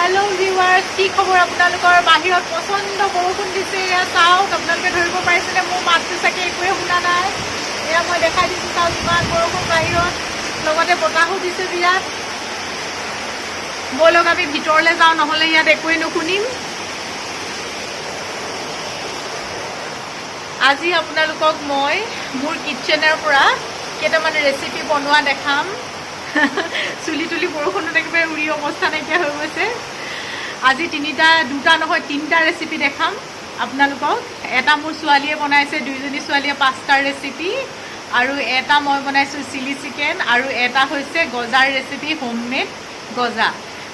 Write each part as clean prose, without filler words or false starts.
Hello viewers কি খবৰ আপোনালোকৰ বাহিৰত পছন্দ বৰষুণ দিছে এয়া চাওক আপোনালোকে ধৰিব পাৰিছেনে মোৰ মাতটো চাগে একোৱে শুনা নাই এয়া মই দেখাই দিছোঁ চাওক ইমান বৰষুণ বাহিৰত লগতে বতাহো দিছে বিৰাট ব'লক আমি ভিতৰলৈ যাওঁ নহ'লে ইয়াত একোৱে নুশুনিম আজি আপোনালোকক মই মোৰ কিটচেনৰ পৰা কেইটামান ৰেচিপি বনোৱা দেখাম চুলি তুলি বৰষুণত একেবাৰে উৰি অৱস্থা নাইকিয়া হৈ গৈছে আজি দুটা নহয় তিনিটা ৰেচিপি দেখাম আপোনালোকক এটা মোৰ ছোৱালীয়ে বনাইছে দুইজনী ছোৱালীয়ে পাঁচটা ৰেচিপি আৰু এটা মই বনাইছোঁ চিলি চিকেন আৰু এটা হৈছে গজাৰ ৰেচিপি হোমমেড গজা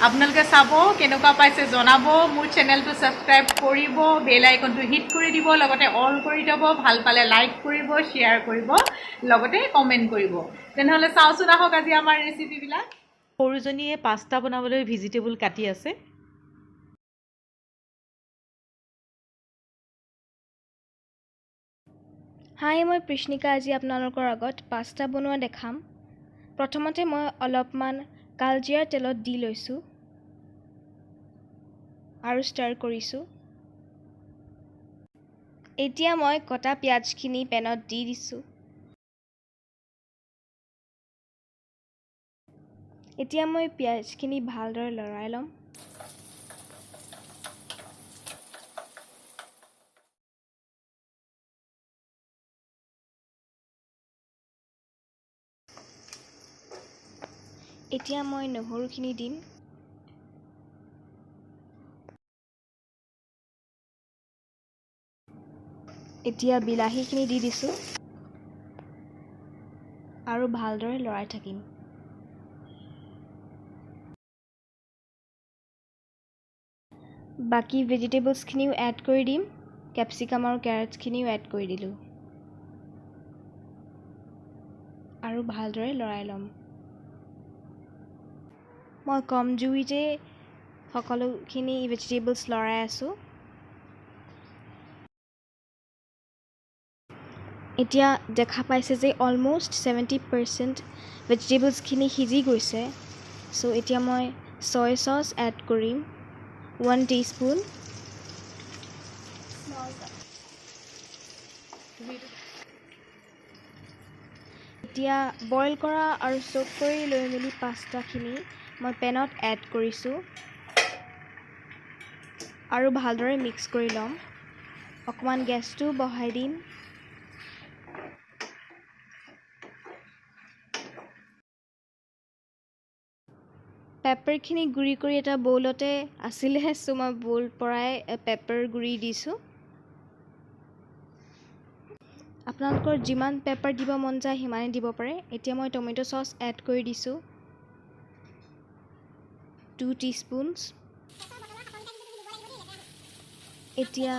আপোনালোকে চাব কেনেকুৱা পাইছে জনাব মোৰ চেনেলটো ছাবস্ক্ৰাইব কৰিব বেল আইকনটো হিট কৰি দিব লগতে অল কৰি দিব ভাল পালে লাইক কৰিব শ্বেয়াৰ কৰিব লগতে কমেণ্ট কৰিব তেনেহ'লে চাওঁচোন আহক আজি আমাৰ ৰেচিপিবিলাক সৰুজনীয়ে পাস্তা বনাবলৈ ভেজিটেবল কাটি আছে হাই মই কৃষ্ণিকা আজি আপোনালোকৰ আগত পাস্তা বনোৱা দেখাম প্ৰথমতে মই অলপমান কালজিৰা তেলত দি লৈছোঁ আৰু ষ্টাৰ কৰিছোঁ এতিয়া মই কটা পিঁয়াজখিনি পেনত দি দিছোঁ এতিয়া মই পিঁয়াজখিনি ভালদৰে লৰাই ল'ম এতিয়া মই নহৰুখিনি দিম এতিয়া বিলাহীখিনি দি দিছোঁ আৰু ভালদৰে লৰাই থাকিম বাকী ভেজিটেবলছখিনিও এড কৰি দিম কেপচিকাম আৰু কেৰটছখিনিও এড কৰি দিলোঁ আৰু ভালদৰে লৰাই ল'ম মই কম জুইতে সকলোখিনি ভেজিটেবলছ লৰাই আছোঁ এতিয়া দেখা পাইছে যে অলম'ষ্ট 70% ভেজিটেবলছখিনি সিজি গৈছে চ' এতিয়া মই ছয় চচ এড কৰিম 1 টিস্পুন এতিয়া বইল কৰা আৰু চক কৰি লৈ মেলি পাস্তাখিনি মই পেনত এড কৰিছোঁ আৰু ভালদৰে মিক্স কৰি ল'ম অকণমান গেছটো বঢ়াই দিম পেপাৰখিনি গুড়ি কৰি এটা বৌলতে আছিলেহে চ' মই বৌল পৰাই পেপাৰ গুড়ি দিছোঁ আপোনালোকৰ যিমান পেপাৰ দিব মন যায় সিমানেই দিব পাৰে এতিয়া মই টমেটো চচ এড কৰি দিছোঁ 2 টিস্পুনছ এতিয়া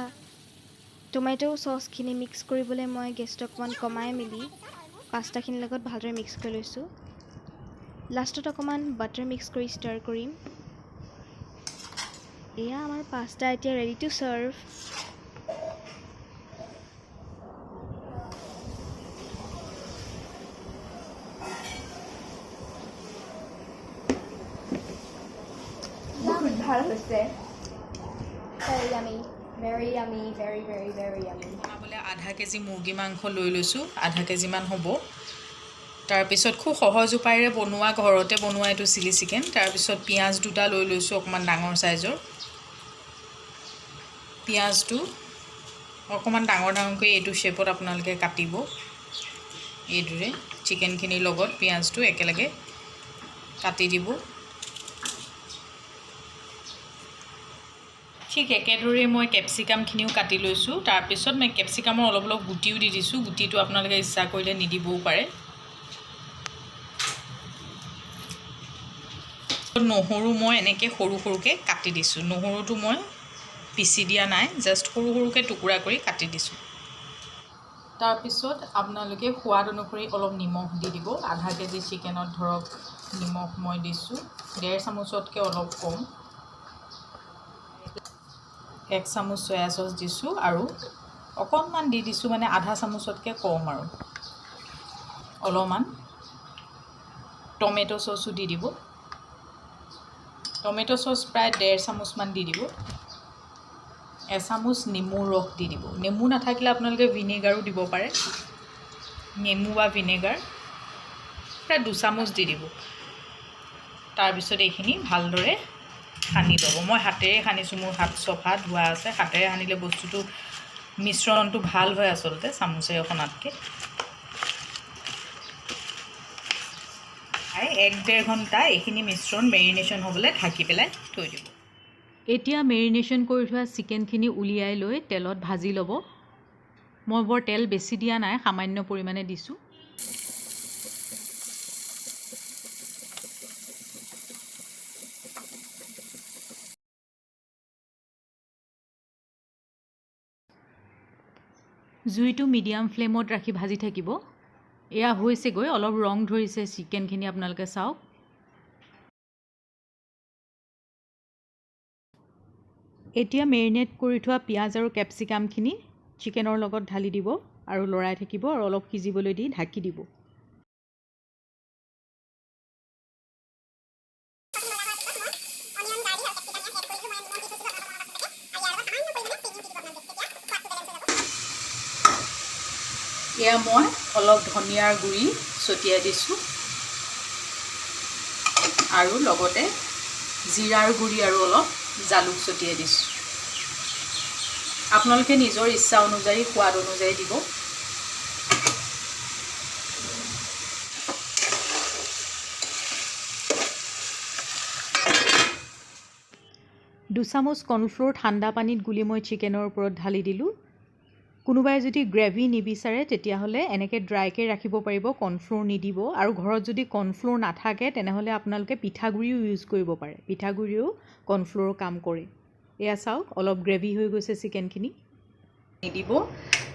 টমেটো চচখিনি মিক্স কৰিবলৈ মই গেছটো অকণমান কমাই মেলি পাস্তাখিনিৰ লগত ভালদৰে মিক্স কৰি লৈছোঁ লাষ্টত অকণমান বাটাৰ মিক্স কৰি ষ্টাৰ কৰিম এয়া আমাৰ পাস্তা এতিয়া ৰেডি টু চাৰ্ভ ভাল হৈছে very yummy very yummy বনাবলৈ আধা কেজি মুৰ্গী মাংস লৈ লৈছোঁ আধা কেজিমান হ'ব তাৰপিছত খুব সহজ উপায়েৰে বনোৱা ঘৰতে বনোৱা এইটো চিলি চিকেন তাৰপিছত পিঁয়াজ দুটা লৈ লৈছোঁ অকণমান ডাঙৰ চাইজৰ পিঁয়াজটো অকণমান ডাঙৰকৈ এইটো শ্বেপত আপোনালোকে কাটিব এইদৰে চিকেনখিনিৰ লগত পিঁয়াজটো একেলগে কাটি দিব ঠিক একেদৰে মই কেপচিকামখিনিও কাটি লৈছোঁ তাৰপিছত মই কেপচিকামৰ অলপ অলপ গুটিও দি দিছোঁ গুটিটো আপোনালোকে ইচ্ছা কৰিলে নিদিবও পাৰে নহৰু মই এনেকৈ সৰু সৰুকৈ কাটি দিছোঁ নহৰুটো মই পিচি দিয়া নাই জাষ্ট সৰু সৰুকৈ টুকুৰা কৰি কাটি দিছোঁ তাৰপিছত আপোনালোকে সোৱাদ অনুসৰি অলপ নিমখ দি দিব আধা কেজি চিকেনত ধৰক নিমখ মই দিছোঁ 1.5 চামুচতকৈ অলপ কম 1 চামুচ চয়া চচ দিছোঁ আৰু অকণমান দি দিছোঁ মানে আধা চামুচতকৈ কম আৰু অলপমান টমেটো চচো দি দিব টমেটো চচ প্ৰায় 1.5 চামুচমান দি দিব। এচামুচ নেমু ৰস দি দিব। নেমু নাথাকিলে আপোনালোকে ভিনেগাৰো দিব পাৰে। নেমু বা ভিনেগাৰ প্ৰায় 2 চামুচ দি দিব। তাৰপিছত এইখিনি ভালদৰে সানি ল'ব। মই হাতেৰে সানিছোঁ, মোৰ হাত চফা ধোৱা আছে। হাতেৰে সানিলে বস্তুটো মিশ্ৰণটো ভাল হয় আচলতে চামুচেৰে সনাতকৈ। 1-1.5 ঘণ্টা এইখিনি মিশ্ৰণ মেৰিনেশ্যন হ'বলৈ ঢাকি পেলাই থৈ দিব। এতিয়া মেৰিনেশ্যন কৰি থোৱা চিকেনখিনি উলিয়াই লৈ তেলত ভাজি ল'ব। মই বৰ তেল বেছি দিয়া নাই, সামান্য পৰিমাণে দিছোঁ। জুইটো মিডিয়াম ফ্লেমত ৰাখি ভাজি থাকিব। এয়া হৈছেগৈ, অলপ ৰং ধৰিছে চিকেনখিনি, আপোনালোকে চাওক। এতিয়া মেৰিনেট কৰি থোৱা পিঁয়াজ আৰু কেপচিকামখিনি চিকেনৰ লগত ঢালি দিব আৰু লৰাই থাকিব আৰু অলপ সিজিবলৈ দি ঢাকি দিব। এয়া মই অলপ ধনিয়াৰ গুড়ি ছটিয়াই দিছোঁ আৰু লগতে জিৰাৰ গুড়ি আৰু অলপ জালুক ছটিয়াই দিছোঁ। আপোনালোকে নিজৰ ইচ্ছা অনুযায়ী, সোৱাদ অনুযায়ী দিব। দুচামুচ কৰ্ণফ্ল'ৰ ঠাণ্ডা পানীত গুলি মই চিকেনৰ ওপৰত ঢালি দিলোঁ। কোনোবাই যদি গ্ৰেভি নিবিচাৰে তেতিয়াহ'লে এনেকৈ ড্ৰাইকৈ ৰাখিব পাৰিব, কৰ্ণফ্ল'ৰ নিদিব। আৰু ঘৰত যদি কৰ্ণফ্ল'ৰ নাথাকে তেনেহ'লে আপোনালোকে পিঠাগুড়িও ইউজ কৰিব পাৰে। পিঠাগুড়িও কৰ্ণফ্ল'ৰৰ কাম কৰে। এয়া চাওক, অলপ গ্ৰেভি হৈ গৈছে চিকেনখিনি। নিদিব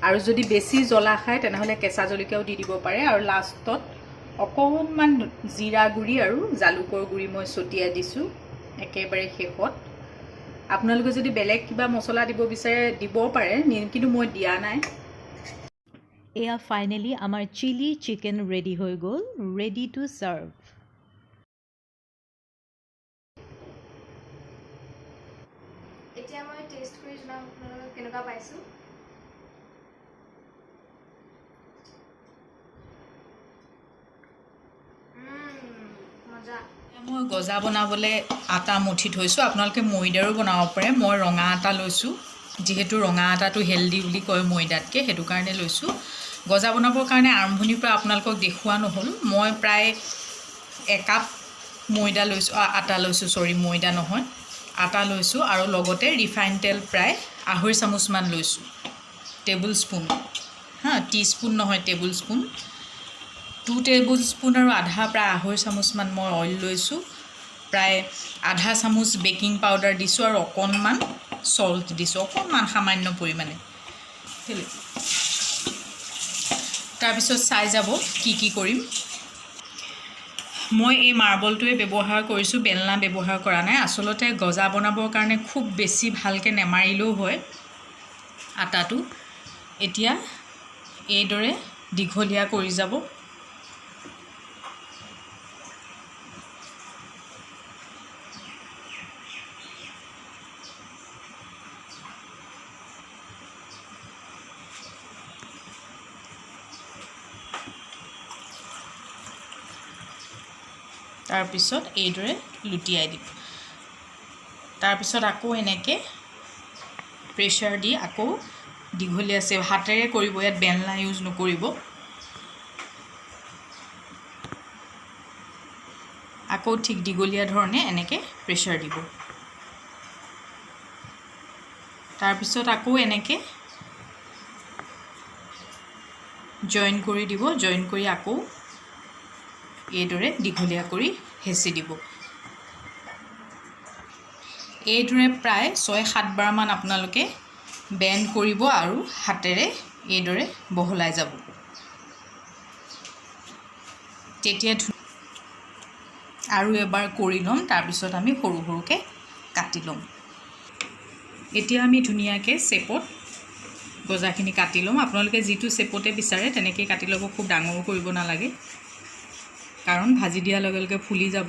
আৰু যদি বেছি জ্বলা খায় তেনেহ'লে কেঁচা জলকীয়াও দি দিব পাৰে। আৰু লাষ্টত অকণমান জিৰা গুড়ি আৰু জালুকৰ গুড়ি মই ছটিয়াই দিছোঁ একেবাৰে শেষত। আপোনালোকে যদি বেলেগ কিবা মছলা দিব বিচাৰে দিব পাৰে, কিন্তু মই দিয়া নাই। এয়া ফাইনেলি আমাৰ চিলি চিকেন ৰেডি হৈ গ'ল, ৰেডি টু চাৰ্ভ। এতিয়া মই টেষ্ট কৰি জনাম আপোনালোকক কেনেকুৱা পাইছোঁ। মজা। মই গজা বনাবলৈ আটা মঠি থৈছোঁ। আপোনালোকে ময়দাৰো বনাব পাৰে। মই ৰঙা আটা লৈছোঁ, যিহেতু ৰঙা আটাটো হেল্ডি বুলি কয় ময়দাতকৈ, সেইটো কাৰণে লৈছোঁ। গজা বনাবৰ কাৰণে আৰম্ভণিৰ পৰা আপোনালোকক দেখুওৱা নহ'ল। মই প্ৰায় 1 কাপ ময়দা লৈছোঁ, আটা লৈছোঁ, ময়দা নহয়, আটা লৈছোঁ। আৰু লগতে ৰিফাইন তেল প্ৰায় 2.5 চামুচমান লৈছোঁ। টেবুল স্পুন, টিস্পুন নহয়, টেবুল স্পুন। 2 টেবুল স্পুন আৰু আধা, প্ৰায় 2.5 চামুচমান মই অইল লৈছোঁ। প্ৰায় আধা চামুচ বেকিং পাউডাৰ দিছোঁ আৰু অকণমান চল্ট দিছোঁ, অকণমান সামান্য পৰিমাণে। তাৰপিছত চাই যাব কি কৰিম। মই এই মাৰ্বলটোৱে ব্যৱহাৰ কৰিছোঁ, বেলনা ব্যৱহাৰ কৰা নাই। আচলতে গজা বনাবৰ কাৰণে খুব বেছি ভালকৈ নেমাৰিলেও হয় আটাটো। এতিয়া এইদৰে দীঘলীয়া কৰি যাব। তাৰপিছত এইদৰে লুটিয়াই দিব। তাৰপিছত আকৌ এনেকৈ প্ৰেছাৰ দি আকৌ দীঘলীয়া হাতেৰে কৰিব, ইয়াত বেলনা ইউজ নকৰিব। আকৌ ঠিক দীঘলীয়া ধৰণে এনেকৈ প্ৰেছাৰ দিব। তাৰপিছত আকৌ এনেকৈ জইন কৰি দিব, জইন কৰি আকৌ এইদৰে দীঘলীয়া কৰি হেঁচি দিব। এইদৰে প্ৰায় 6-7 বাৰমান আপোনালোকে বেণ্ড কৰিব আৰু হাতেৰে এইদৰে বহলাই যাব। তেতিয়া আৰু এবাৰ কৰি ল'ম, তাৰপিছত আমি সৰু সৰুকৈ কাটি ল'ম। এতিয়া আমি ধুনীয়াকৈ শ্বেপত গজাখিনি কাটি ল'ম। আপোনালোকে যিটো শ্বেপতে বিচাৰে তেনেকৈ কাটি ল'ব, খুব ডাঙৰো কৰিব নালাগে, কাৰণ ভাজি দিয়াৰ লগে লগে ফুলি যাব।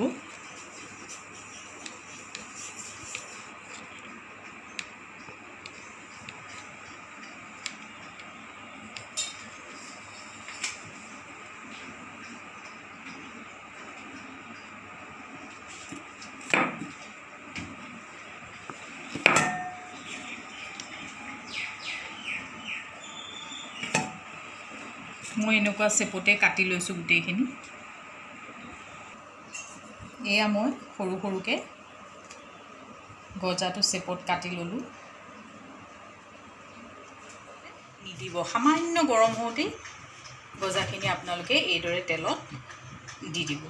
মই এনেকুৱা চেপতে কাটি লৈছোঁ গোটেইখিনি এয়া মই সৰু সৰুকৈ গজাটো চেপত কাটি ল'লোঁ নিদিব সামান্য গৰম হওঁতেই গজাখিনি আপোনালোকে এইদৰে তেলত দি দিব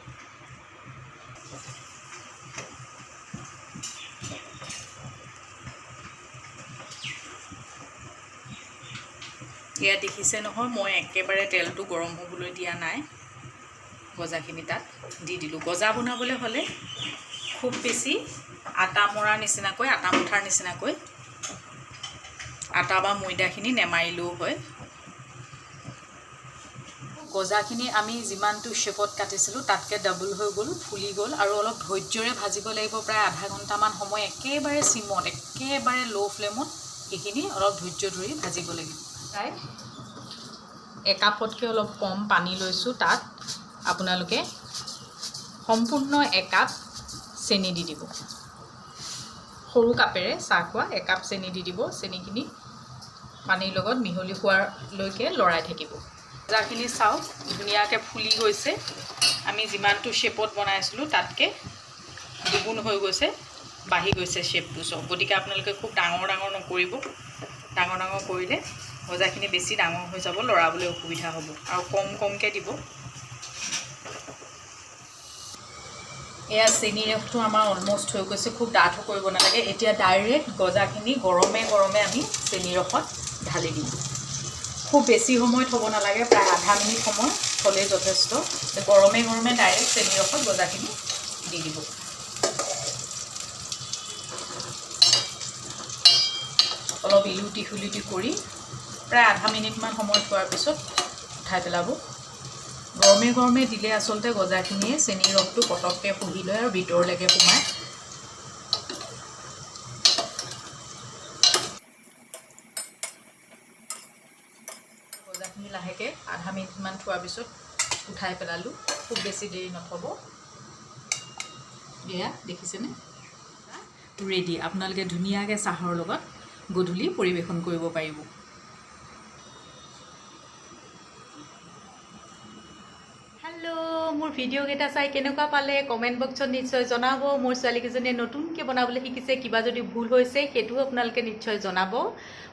এয়া দেখিছে নহয় মই একেবাৰে তেলটো গৰম হ'বলৈ দিয়া নাই গজাখিনি তাত দি দিলোঁ গজা বনাবলৈ হ'লে খুব বেছি আটা মৰাৰ নিচিনাকৈ আটা মুঠাৰ নিচিনাকৈ আটা বা ময়দাখিনি নেমাৰিলেও হয় গজাখিনি আমি যিমানটো শেপত কাটিছিলোঁ তাতকৈ ডাবল হৈ গ'ল ফুলি গ'ল আৰু অলপ ধৈৰ্যৰে ভাজিব লাগিব প্ৰায় আধা ঘণ্টামান সময় একেবাৰে চিমত একেবাৰে ল' ফ্লেমত এইখিনি অলপ ধৈৰ্য ধৰি ভাজিব লাগিব প্ৰায় একাপতকৈ অলপ কম পানী লৈছোঁ তাত আপোনালোকে সম্পূৰ্ণ একাপ চেনি দি দিব সৰু কাপেৰে চাহ খোৱা একাপ চেনি দি দিব চেনিখিনি পানীৰ লগত মিহলি হোৱালৈকে লৰাই থাকিব গজাখিনি চাওক ধুনীয়াকৈ ফুলি গৈছে আমি যিমানটো শ্বেপত বনাইছিলোঁ তাতকৈ দুগুণ হৈ গৈছে বাঢ়ি গৈছে শ্বেপটো চব গতিকে আপোনালোকে খুব ডাঙৰ ডাঙৰ নকৰিব ডাঙৰ ডাঙৰ কৰিলে গজাখিনি বেছি ডাঙৰ হৈ যাব লৰাবলৈ অসুবিধা হ'ব আৰু কম কমকৈ দিব এয়া চেনি ৰসটো আমাৰ অলমষ্ট হৈ গৈছে খুব ডাঠ কৰিব নালাগে এতিয়া ডাইৰেক্ট গজাখিনি গৰমে গৰমে আমি চেনি ৰসত ঢালি দিম খুব বেছি সময় থ'ব নালাগে প্ৰায় আধা মিনিট সময় থ'লেই যথেষ্ট গৰমে গৰমে ডাইৰেক্ট চেনি ৰসত গজাখিনি দি দিব অলপ ইলুটি খুলুটি কৰি প্ৰায় আধা মিনিটমান সময় থোৱাৰ পিছত উঠাই পেলাব গৰমে গৰমে দিলে আচলতে গজাখিনিয়ে চেনি ৰসটো পটককৈ শুহি লয় আৰু ভিতৰলৈকে সোমায় গজাখিনি লাহেকৈ আধা মিনিটমান থোৱাৰ পিছত উঠাই পেলালোঁ খুব বেছি দেৰি নথ'ব এয়া দেখিছেনে ৰেডি আপোনালোকে ধুনীয়াকৈ চাহৰ লগত গধূলি পৰিৱেশন কৰিব পাৰিব মোৰ ভিডিঅ'কেইটা চাই কেনেকুৱা পালে কমেণ্ট বক্সত নিশ্চয় জনাব মোৰ ছোৱালীকেইজনীয়ে নতুনকৈ বনাবলৈ শিকিছে কিবা যদি ভুল হৈছে সেইটোও আপোনালোকে নিশ্চয় জনাব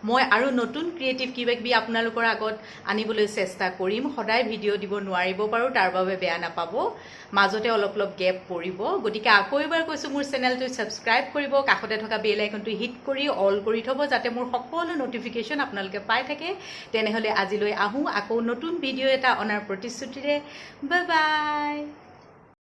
মই আৰু নতুন ক্ৰিয়েটিভ কিবাকিবি আপোনালোকৰ আগত আনিবলৈ চেষ্টা কৰিম সদায় ভিডিঅ' দিব নোৱাৰিব পাৰোঁ তাৰ বাবে বেয়া নাপাব মাজতে অলপ অলপ গেপ পৰিব গতিকে আকৌ এবাৰ কৈছোঁ মোৰ চেনেলটো ছাবস্ক্ৰাইব কৰিব কাষতে থকা বেল আইকনটো হিট কৰি অল কৰি থ'ব যাতে মোৰ সকলো নটিফিকেশ্যন আপোনালোকে পাই থাকে তেনেহ'লে আজিলৈ আহোঁ আকৌ নতুন ভিডিঅ' এটা অনাৰ প্ৰতিশ্ৰুতিৰে বাই বাই